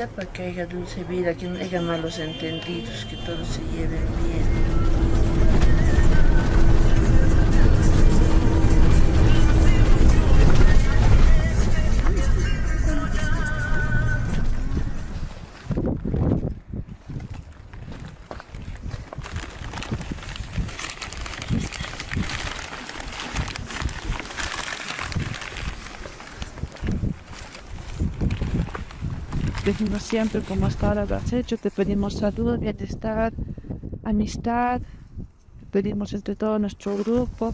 chelita para que haya dulce vida, que no haya malos entendidos, que todos se lleven bien. Decimos siempre, como hasta ahora lo has hecho, te pedimos salud, bienestar, amistad, te pedimos entre todo nuestro grupo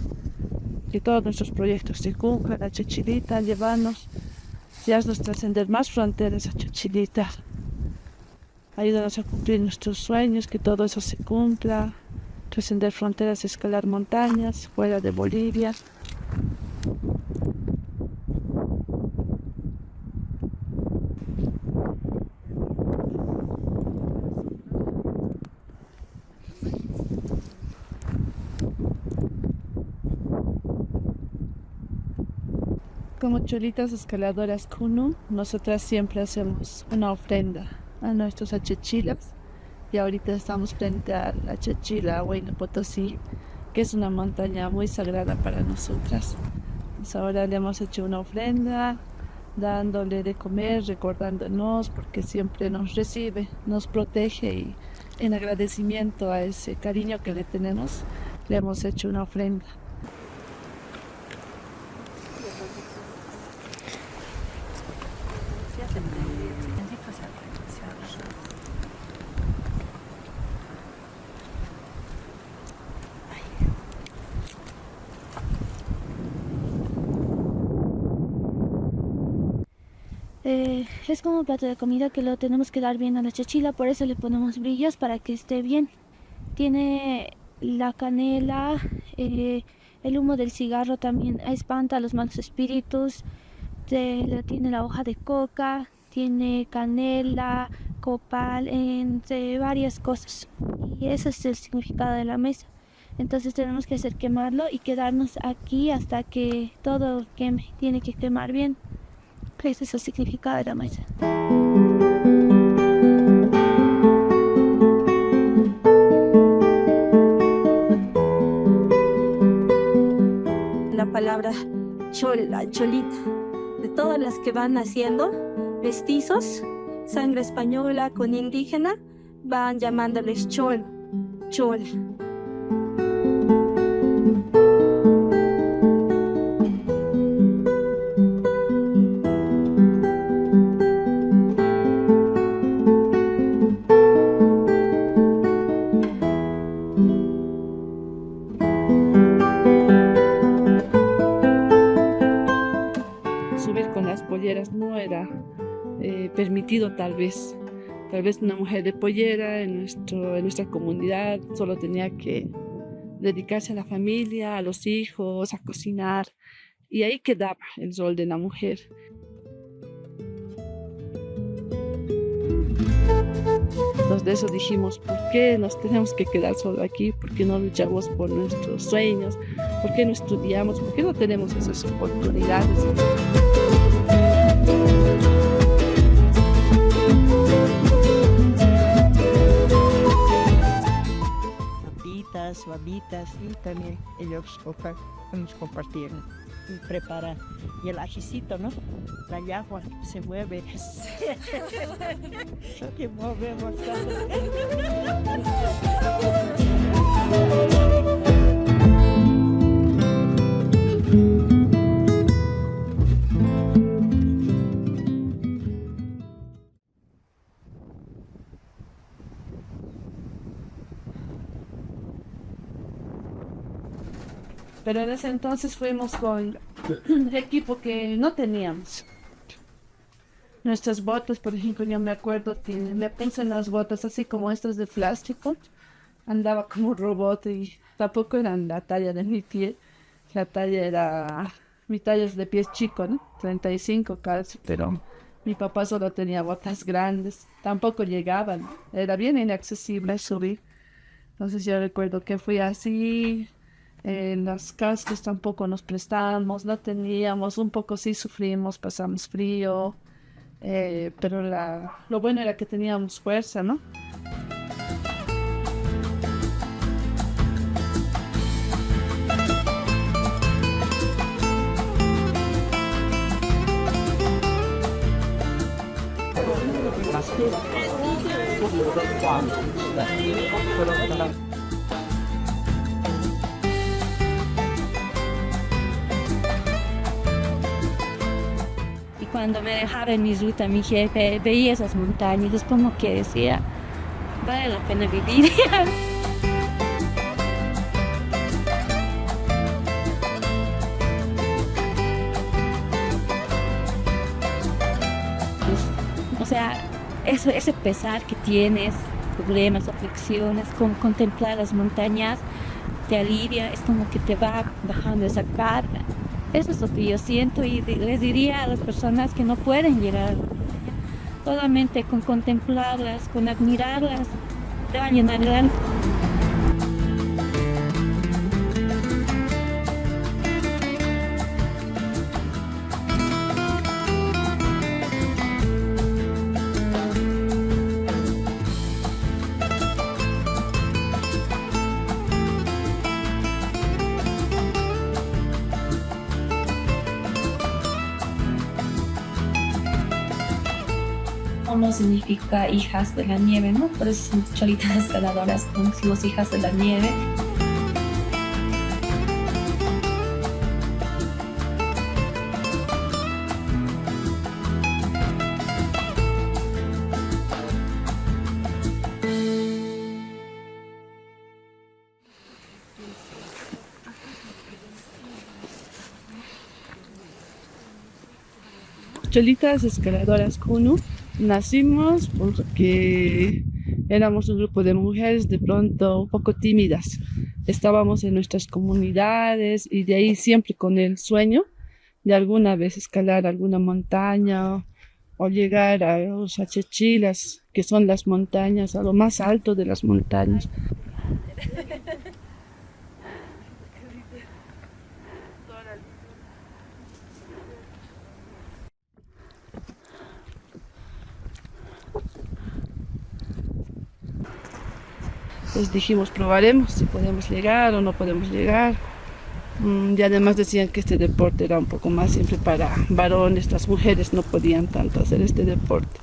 que todos nuestros proyectos se cumplan, a Chachilita, llévanos y haznos trascender más fronteras a Chachilita. Ayúdanos a cumplir nuestros sueños, que todo eso se cumpla, trascender fronteras, escalar montañas, fuera de Bolivia. Como cholitas escaladoras Kuno, nosotras siempre hacemos una ofrenda a nuestros achechilas y ahorita estamos frente a la Chachila Huayna Potosí, que es una montaña muy sagrada para nosotras. Pues ahora le hemos hecho una ofrenda, dándole de comer, recordándonos, porque siempre nos recibe, nos protege y en agradecimiento a ese cariño que le tenemos, le hemos hecho una ofrenda. Es como un plato de comida que lo tenemos que dar bien a la chachila, por eso le ponemos brillos para que esté bien. Tiene la canela, el humo del cigarro también espanta a los malos espíritus. Tiene la hoja de coca, tiene canela, copal, entre varias cosas. Y ese es el significado de la mesa. Entonces tenemos que hacer quemarlo y quedarnos aquí hasta que todo queme. Tiene que quemar bien. Ese es el significado de la mesa. La palabra chola, cholita, de todas las que van naciendo, mestizos, sangre española con indígena, van llamándoles chol, chol. Subir con las polleras no era permitido tal vez una mujer de pollera en nuestra comunidad solo tenía que dedicarse a la familia, a los hijos, a cocinar y ahí quedaba el rol de la mujer. Entonces de eso dijimos, ¿por qué nos tenemos que quedar solo aquí? ¿Por qué no luchamos por nuestros sueños? ¿Por qué no estudiamos? ¿Por qué no tenemos esas oportunidades? Papitas, babitas y también ellos nos compartieron y preparan. Y el ajicito, ¿no? La yagua se mueve. Que movemos. Pero en ese entonces fuimos con equipo que no teníamos. Nuestras botas, por ejemplo, yo me acuerdo que me puse en las botas así como estas de plástico. Andaba como un robot y tampoco eran la talla de mi pie. Mi talla es de pies chico, ¿no? 35 calzo, pero mi papá solo tenía botas grandes. Tampoco llegaban. Era bien inaccesible subir. Entonces yo recuerdo que fui así. En las casas tampoco nos prestamos, no teníamos, un poco sí sufrimos, pasamos frío, pero lo bueno era que teníamos fuerza, ¿no? Y cuando me dejaba en mi ruta mi jefe, veía esas montañas, es como que decía, vale la pena vivir. O sea, ese pesar que tienes, problemas, aflicciones, con contemplar las montañas te alivia, es como que te va bajando esa carga. Eso es lo que yo siento y les diría a las personas que no pueden llegar a la montaña, solamente con contemplarlas, con admirarlas, te va a llenar el alma. No significa hijas de la nieve, ¿no? Por eso son cholitas escaladoras, como decimos hijas de la nieve. Cholitas Escaladoras Kuno, nacimos porque éramos un grupo de mujeres de pronto un poco tímidas. Estábamos en nuestras comunidades y de ahí siempre con el sueño de alguna vez escalar alguna montaña o llegar a los Achechilas, que son las montañas, a lo más alto de las montañas. Entonces dijimos, probaremos si podemos llegar o no podemos llegar. Y además decían que este deporte era un poco más siempre para varones, las mujeres no podían tanto hacer este deporte.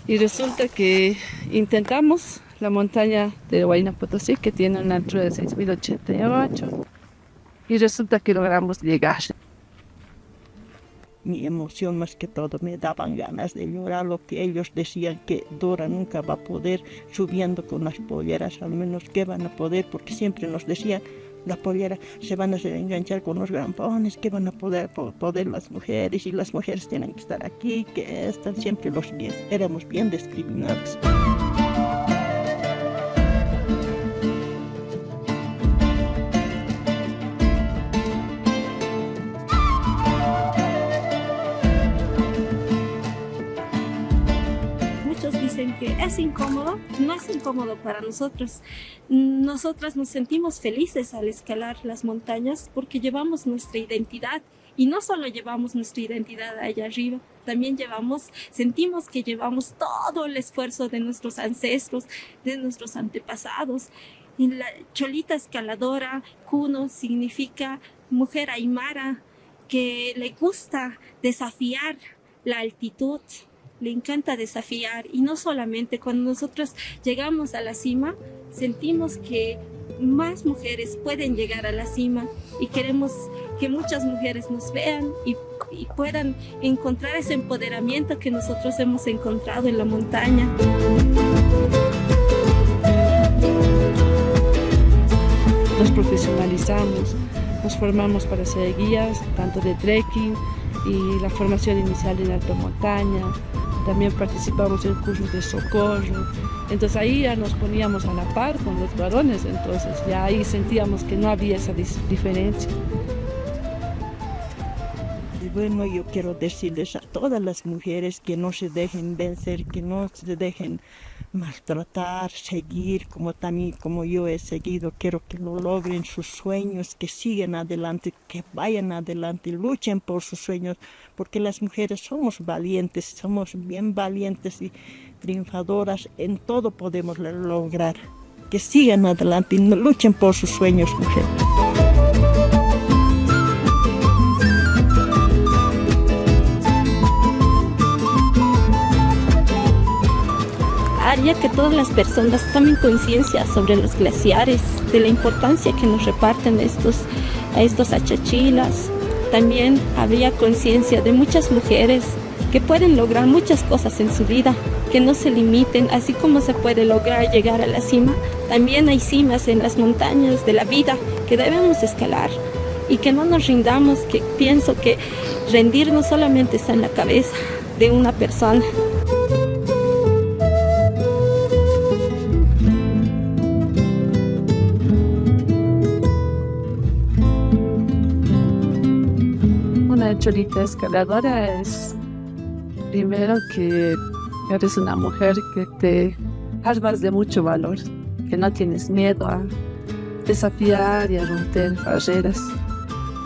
Y resulta que intentamos la montaña de Huayna Potosí, que tiene una altura de 6.088, y resulta que logramos llegar. Mi emoción más que todo, me daban ganas de llorar lo que ellos decían que Dora nunca va a poder subiendo con las polleras, al menos que van a poder, porque siempre nos decían la pollera se van a enganchar con los grampones, que van a poder las mujeres y las mujeres tienen que estar aquí, que están siempre éramos bien discriminados. Que es incómodo, no es incómodo para nosotros. Nosotras nos sentimos felices al escalar las montañas porque llevamos nuestra identidad y no solo llevamos nuestra identidad allá arriba, también sentimos que llevamos todo el esfuerzo de nuestros ancestros, de nuestros antepasados. Y la cholita escaladora, Kuno, significa mujer aymara que le gusta desafiar la altitud. Le encanta desafiar y no solamente cuando nosotros llegamos a la cima, sentimos que más mujeres pueden llegar a la cima y queremos que muchas mujeres nos vean y puedan encontrar ese empoderamiento que nosotros hemos encontrado en la montaña. Nos profesionalizamos, nos formamos para ser guías, tanto de trekking y la formación inicial en alta montaña. También participamos en cursos de socorro. Entonces ahí ya nos poníamos a la par con los varones, entonces ya ahí sentíamos que no había esa diferencia. bueno, yo quiero decirles a todas las mujeres que no se dejen vencer, que no se dejen maltratar, seguir como también como yo he seguido. Quiero que lo logren sus sueños, que sigan adelante, que vayan adelante, luchen por sus sueños, porque las mujeres somos valientes, somos bien valientes y triunfadoras, en todo podemos lograr. Que sigan adelante y luchen por sus sueños, mujeres. Haría que todas las personas tomen conciencia sobre los glaciares, de la importancia que nos reparten a estos achachilas. También habría conciencia de muchas mujeres que pueden lograr muchas cosas en su vida, que no se limiten, así como se puede lograr llegar a la cima. También hay cimas en las montañas de la vida que debemos escalar y que no nos rindamos, que pienso que rendirnos solamente está en la cabeza de una persona. Una cholita escaladora es primero que eres una mujer que te armas de mucho valor, que no tienes miedo a desafiar y a romper barreras.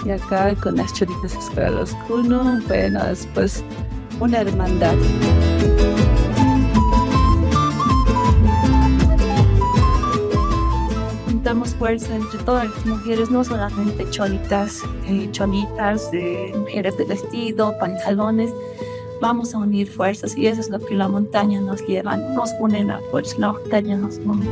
Y acá con las cholitas escaladoras Kuno, bueno, es pues una hermandad. Juntamos fuerza entre todas las mujeres, no solamente cholitas, mujeres de vestido, pantalones. Vamos a unir fuerzas y eso es lo que la montaña nos lleva, nos une la fuerza, la montaña nos une.